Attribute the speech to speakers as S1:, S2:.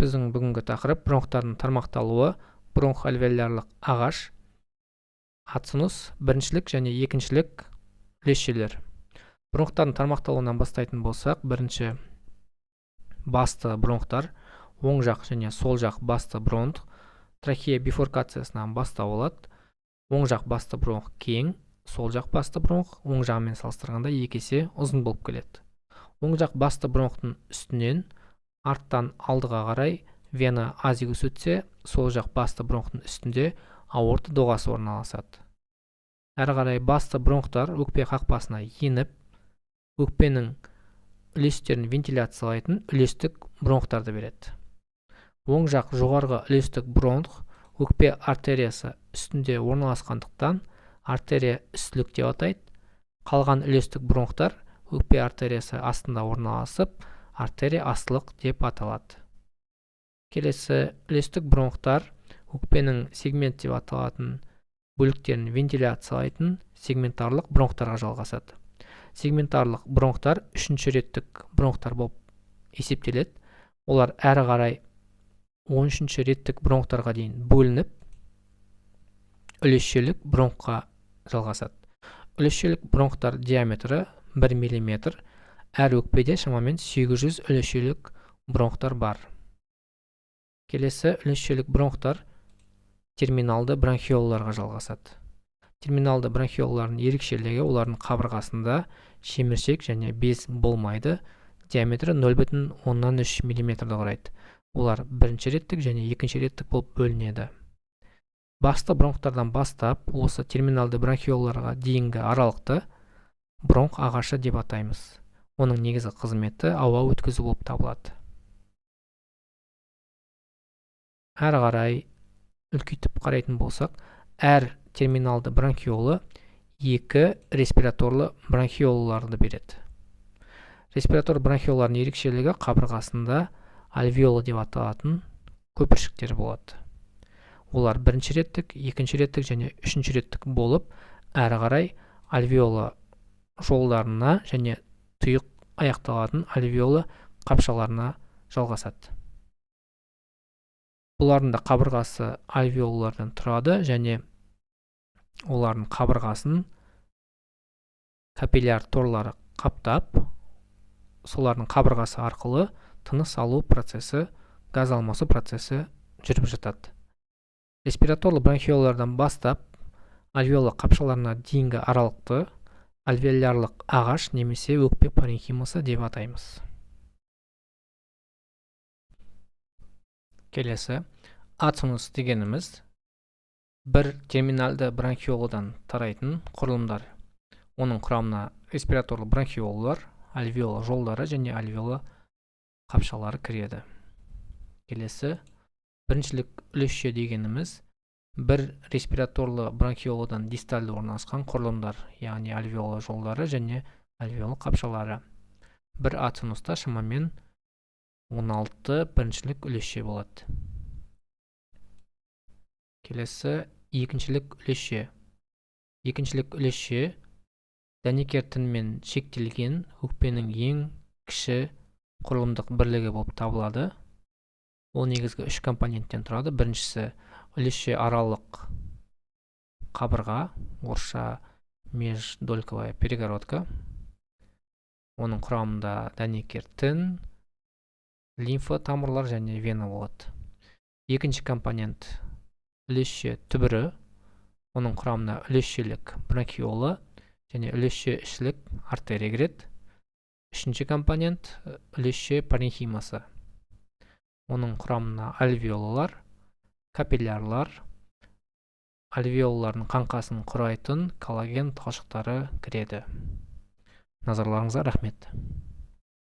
S1: Біздің бүгінгі тақырып бронхтардың тармақталуы, бронх альвеолярлық ағаш, ацинус, біріншілік және екіншілік үлесшелер. Бронхтардың тармақталуынан бастайтын болсақ, бірінші басты бронхтар, оң жақ және сол жақ басты бронх, трахея бифуркациясынан бастау алады. Оң жақ басты бронх кең, сол жақ басты бронх оң жағымен салыстырғанда 2 есе ұзын болып келеді. Оң жақ басты бронхтың үстінен арттан алдыға қарай вена азигус өтсе, сол жақ басты бронхтың үстінде аорта доғасы орналасады. Әрі қарай басты бронхтар өкпе қақпасына еніп, өкпенің үлестерін вентиляциялайтын үлестік бронхтарды береді. Оң жақ жоғарғы үлестік бронх өкпе артериясы үстінде орналасқандықтан артерия үстілік деп атайды. Қалған үлестік бронхтар өкпе артериясы астында орналасып, артерия астылық деп аталады. Келесі үлестік бронхтар өкпенің сегмент деп аталатын бөліктерін вентиляциялайтын сегментарлық бронхтарға жалғасады. Сегментарлық бронхтар үшінші реттік бронхтар болып есептеледі. Олар әрі қарай 13-ші реттік бронхтарға дейін бөлініп, үлесшелік бронхқа жалғасады. Үлесшелік бронхтар диаметрі 1 мм, әр өкпеде шамамен 800 үлесшелік бронхтар бар. Келесі үлесшелік бронхтар терминалды бронхиолаларға жалғасады. Терминалды бронхиолалардың ерекшелігі олардың қабырғасында шеміршек және без болмайды, диаметрі 0,3 мм-ді құрайды. Олар бірінші реттік және екінші реттік болып бөлінеді. Басты бронхтардан бастап, осы терминалды бронхиолаларға дейінгі аралықты бронх ағашы деп атаймыз. Оның негізгі қызметі ауа өткізу болып табылады. Әрі қарай үлкейтіп қарайтын болсақ, әр терминалды бронхиолы 2 респираторлы бронхиолаларды береді. Респиратор бронхиолалардың ерекшелігі қабырғасында альвеола деп аталатын көпіршіктер болады. Олар бірінші реттік, екінші реттік және үшінші реттік болып, әрі қарай альвеола жолдарына және тұйық аяқталатын альвеола қапшаларына жалғасады. Бұлардың да қабырғасы альвеолалардан тұрады және олардың қабырғасын капилляр торлары қаптап, солардың қабырғасы арқылы тыныс алу процесі, газ алмасу процесі жүріп жатады. Респираторлы бронхиолалардан бастап, альвеола қапшаларына дейінгі аралықты альвеолярлық ағаш немесе өкпе паренхимасы деп атаймыз. Келесі, ацинус дегеніміз бір терминалды бронхиоладан тарайтын құрылымдар. Оның құрамына респираторлы бронхиолалар, альвеола жолдары және альвеола қапшалары кіреді. Келесі, біріншілік үлесше дегеніміз бір респираторлы бронхиоладан дистальды орналасқан құрылымдар, яғни альвеола жолдары және альвеола қапшалары. Бір ацинуста шамамен 16 біріншілік үлесше болады. Келесі, екіншілік үлесше. Екіншілік үлесше дәнекер тінмен шектелген өкпенің ең кіші құрылымдық бірлігі болып табылады. Ол негізгі 3 компоненттен тұрады. Біріншісі үлесше аралық қабырға, орысша междольковая перегородка. Оның құрамында дәнекер тін, лимфа тамырлар және вена болады. Екінші компонент үлесше түбірі. Оның құрамына үлесшелік бронхиола және үлесше ішілік артерия кіреді. Үшінші компонент үлесше паренхимасы. Оның құрамына альвеолалар, капиллярлар, альвеолалардың қаңқасын құрайтын коллаген талшықтары кіреді. Назарларыңызға рахмет.